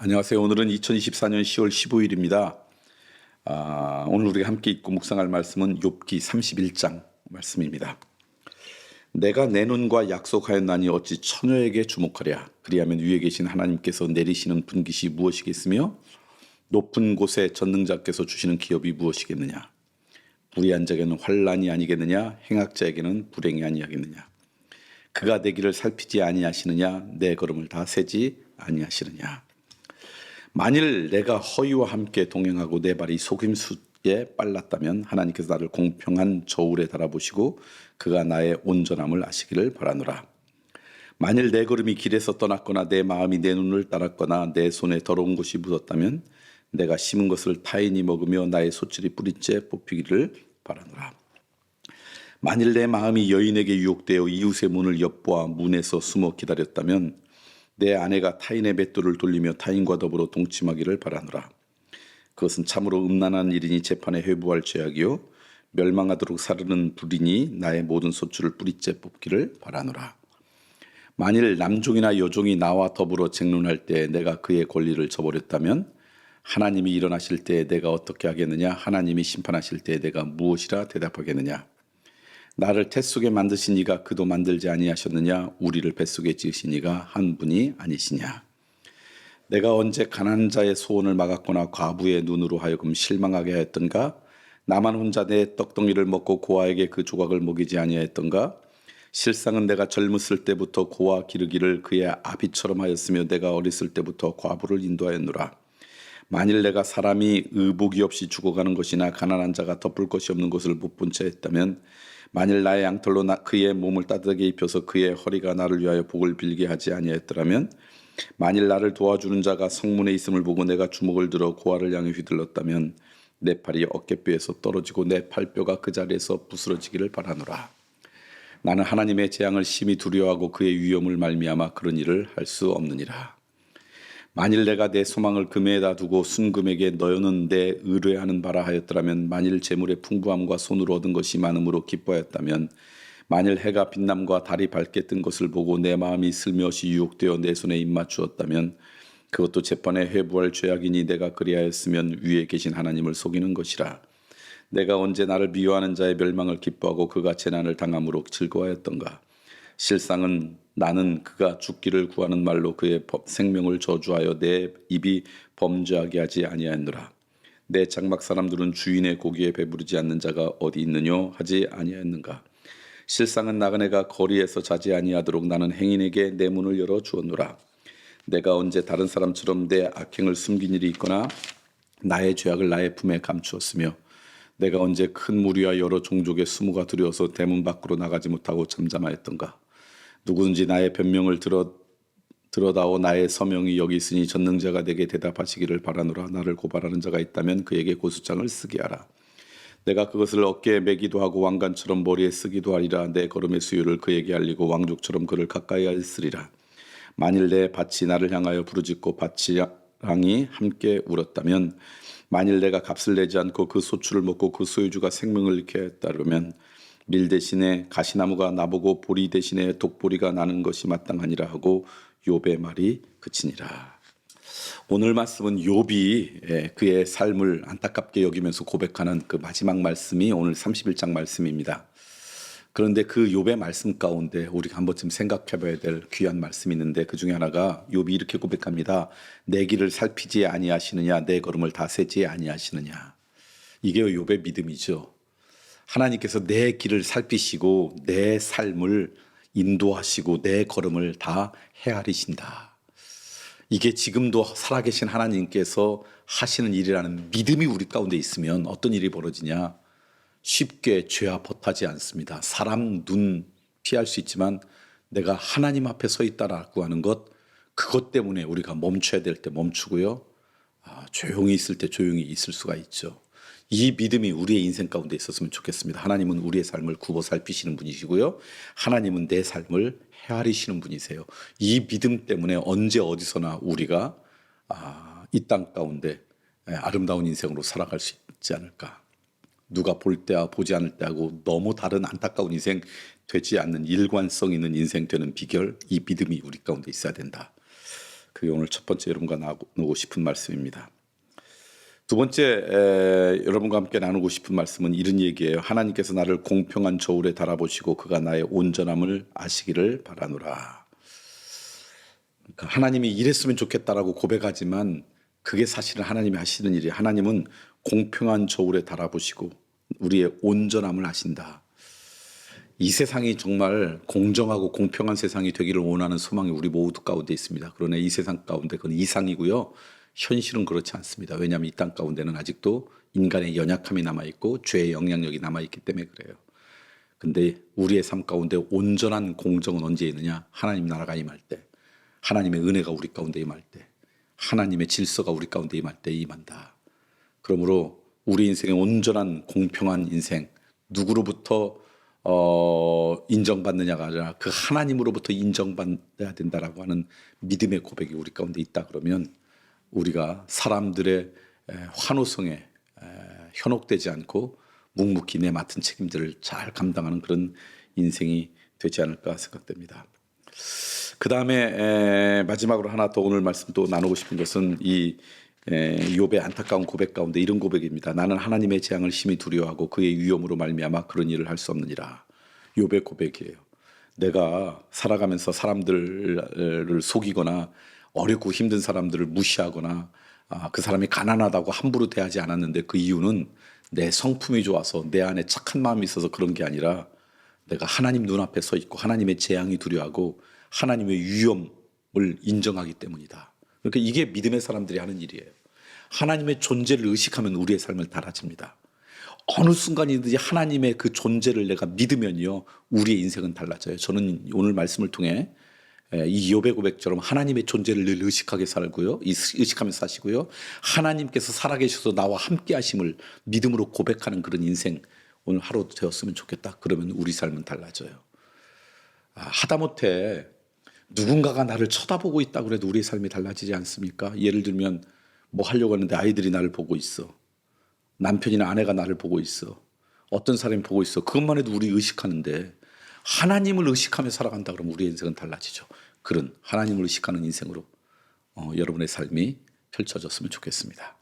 안녕하세요. 오늘은 2024년 10월 15일입니다. 오늘 우리가 함께 읽고 묵상할 말씀은 욥기 31장 말씀입니다. 내가 내 눈과 약속하였나니 어찌 처녀에게 주목하랴. 그리하면 위에 계신 하나님께서 내리시는 분깃이 무엇이겠으며 높은 곳에 전능자께서 주시는 기업이 무엇이겠느냐. 불의한 자에게는 환난이 아니겠느냐. 행악자에게는 불행이 아니하겠느냐. 그가 내 길을 살피지 아니하시느냐. 내 걸음을 다 세지 아니하시느냐. 만일 내가 허위와 함께 동행하고 내 발이 속임수에 빨랐다면 하나님께서 나를 공평한 저울에 달아보시고 그가 나의 온전함을 아시기를 바라노라. 만일 내 걸음이 길에서 떠났거나 내 마음이 내 눈을 따랐거나 내 손에 더러운 것이 묻었다면 내가 심은 것을 타인이 먹으며 나의 소출이 뿌리째 뽑히기를 바라노라. 만일 내 마음이 여인에게 유혹되어 이웃의 문을 엿보아 문에서 숨어 기다렸다면 내 아내가 타인의 맷돌을 돌리며 타인과 더불어 동침하기를 바라노라. 그것은 참으로 음란한 일이니 재판에 회부할 죄악이요 멸망하도록 사르는 불이니 나의 모든 소출을 뿌리째 뽑기를 바라노라. 만일 남종이나 여종이 나와 더불어 쟁론할 때 내가 그의 권리를 저버렸다면 하나님이 일어나실 때 내가 어떻게 하겠느냐. 하나님이 심판하실 때 내가 무엇이라 대답하겠느냐. 나를 태 속에 만드신 이가 그도 만들지 아니하셨느냐. 우리를 뱃속에 지으신 이가 한 분이 아니시냐. 내가 언제 가난한 자의 소원을 막았거나 과부의 눈으로 하여금 실망하게 하였던가. 나만 혼자 내 떡덩이를 먹고 고아에게 그 조각을 먹이지 아니하였던가. 실상은 내가 젊었을 때부터 고아 기르기를 그의 아비처럼 하였으며 내가 어렸을 때부터 과부를 인도하였노라. 만일 내가 사람이 의복이 없이 죽어가는 것이나 가난한 자가 덮을 것이 없는 것을 못 본 채 했다면 만일 나의 양털로 그의 몸을 따뜻하게 입혀서 그의 허리가 나를 위하여 복을 빌게 하지 아니하였더라면 만일 나를 도와주는 자가 성문에 있음을 보고 내가 주먹을 들어 고아를 향해 휘둘렀다면 내 팔이 어깨뼈에서 떨어지고 내 팔뼈가 그 자리에서 부스러지기를 바라노라. 나는 하나님의 재앙을 심히 두려워하고 그의 위엄을 말미암아 그런 일을 할 수 없느니라. 만일 내가 내 소망을 금에다 두고 순금에게 너는 내 의뢰하는 바라 하였더라면 만일 재물의 풍부함과 손으로 얻은 것이 많음으로 기뻐하였다면 만일 해가 빛남과 달이 밝게 뜬 것을 보고 내 마음이 슬며시 유혹되어 내 손에 입맞추었다면 그것도 재판에 회부할 죄악이니 내가 그리하였으면 위에 계신 하나님을 속이는 것이라. 내가 언제 나를 미워하는 자의 멸망을 기뻐하고 그가 재난을 당함으로 즐거워하였던가. 실상은 나는 그가 죽기를 구하는 말로 그의 생명을 저주하여 내 입이 범죄하게 하지 아니하였노라. 내 장막 사람들은 주인의 고기에 배부르지 않는 자가 어디 있느뇨 하지 아니하였는가. 실상은 나그네가 거리에서 자지 아니하도록 나는 행인에게 내 문을 열어 주었노라. 내가 언제 다른 사람처럼 내 악행을 숨긴 일이 있거나 나의 죄악을 나의 품에 감추었으며 내가 언제 큰 무리와 여러 종족의 수모가 두려워서 대문 밖으로 나가지 못하고 잠잠하였던가. 누구든지 나의 변명을 들어다오 나의 서명이 여기 있으니 전능자가 내게 대답하시기를 바라노라. 나를 고발하는 자가 있다면 그에게 고소장을 쓰게 하라. 내가 그것을 어깨에 매기도 하고 왕관처럼 머리에 쓰기도 하리라. 내 걸음의 수요를 그에게 알리고 왕족처럼 그를 가까이 하였으리라. 만일 내 밭이 나를 향하여 부르짖고 밭이랑이 함께 울었다면 만일 내가 값을 내지 않고 그 소출을 먹고 그 소유주가 생명을 잃게 했다면 밀 대신에 가시나무가 나보고 보리 대신에 독보리가 나는 것이 마땅하니라 하고 욥의 말이 그치니라. 오늘 말씀은 욥이 그의 삶을 안타깝게 여기면서 고백하는 그 마지막 말씀이 오늘 31장 말씀입니다. 그런데 그 욥의 말씀 가운데 우리가 한 번쯤 생각해 봐야 될 귀한 말씀이 있는데 그 중에 하나가 욥이 이렇게 고백합니다. 내 길을 살피지 아니하시느냐. 내 걸음을 다 세지 아니하시느냐. 이게 욥의 믿음이죠. 하나님께서 내 길을 살피시고 내 삶을 인도하시고 내 걸음을 다 헤아리신다. 이게 지금도 살아계신 하나님께서 하시는 일이라는 믿음이 우리 가운데 있으면 어떤 일이 벌어지냐. 쉽게 죄와 벗하지 않습니다. 사람 눈 피할 수 있지만 내가 하나님 앞에 서 있다라고 하는 것, 그것 때문에 우리가 멈춰야 될 때 멈추고요. 조용히 있을 때 조용히 있을 수가 있죠. 이 믿음이 우리의 인생 가운데 있었으면 좋겠습니다. 하나님은 우리의 삶을 굽어 살피시는 분이시고요. 하나님은 내 삶을 헤아리시는 분이세요. 이 믿음 때문에 언제 어디서나 우리가 이 땅 가운데 아름다운 인생으로 살아갈 수 있지 않을까. 누가 볼 때와 보지 않을 때하고 너무 다른 안타까운 인생 되지 않는 일관성 있는 인생 되는 비결, 이 믿음이 우리 가운데 있어야 된다. 그게 오늘 첫 번째 여러분과 나누고 싶은 말씀입니다. 두 번째 여러분과 함께 나누고 싶은 말씀은 이런 얘기예요. 하나님께서 나를 공평한 저울에 달아보시고 그가 나의 온전함을 아시기를 바라노라. 그러니까 하나님이 이랬으면 좋겠다라고 고백하지만 그게 사실은 하나님이 하시는 일이에요. 하나님은 공평한 저울에 달아보시고 우리의 온전함을 아신다. 이 세상이 정말 공정하고 공평한 세상이 되기를 원하는 소망이 우리 모두 가운데 있습니다. 그러나 이 세상 가운데 그건 이상이고요. 현실은 그렇지 않습니다. 왜냐하면 이 땅 가운데는 아직도 인간의 연약함이 남아있고 죄의 영향력이 남아있기 때문에 그래요. 근데 우리의 삶 가운데 온전한 공정은 언제 있느냐? 하나님 나라가 임할 때, 하나님의 은혜가 우리 가운데 임할 때, 하나님의 질서가 우리 가운데 임할 때 임한다. 그러므로 우리 인생의 온전한 공평한 인생, 누구로부터 인정받느냐가 아니라 그 하나님으로부터 인정받아야 된다라고 하는 믿음의 고백이 우리 가운데 있다 그러면 우리가 사람들의 환호성에 현혹되지 않고 묵묵히 내 맡은 책임들을 잘 감당하는 그런 인생이 되지 않을까 생각됩니다. 그 다음에 마지막으로 하나 더 오늘 말씀 또 나누고 싶은 것은 이 욥의 안타까운 고백 가운데 이런 고백입니다. 나는 하나님의 재앙을 심히 두려워하고 그의 위엄으로 말미암아 그런 일을 할 수 없느니라. 욥의 고백이에요. 내가 살아가면서 사람들을 속이거나 어렵고 힘든 사람들을 무시하거나 그 사람이 가난하다고 함부로 대하지 않았는데 그 이유는 내 성품이 좋아서 내 안에 착한 마음이 있어서 그런 게 아니라 내가 하나님 눈앞에 서 있고 하나님의 재앙이 두려워하고 하나님의 위엄을 인정하기 때문이다. 그러니까 이게 믿음의 사람들이 하는 일이에요. 하나님의 존재를 의식하면 우리의 삶을 달라집니다. 어느 순간이든지 하나님의 그 존재를 내가 믿으면요, 우리의 인생은 달라져요. 저는 오늘 말씀을 통해 이 욥의 고백처럼 하나님의 존재를 늘 의식하게 살고요, 의식하면서 사시고요, 하나님께서 살아계셔서 나와 함께 하심을 믿음으로 고백하는 그런 인생 오늘 하루 되었으면 좋겠다. 그러면 우리 삶은 달라져요. 하다못해 누군가가 나를 쳐다보고 있다고 해도 우리의 삶이 달라지지 않습니까? 예를 들면 뭐 하려고 하는데 아이들이 나를 보고 있어. 남편이나 아내가 나를 보고 있어. 어떤 사람이 보고 있어. 그것만 해도 우리 의식하는데 하나님을 의식하며 살아간다 그러면 우리의 인생은 달라지죠. 그런 하나님을 의식하는 인생으로 여러분의 삶이 펼쳐졌으면 좋겠습니다.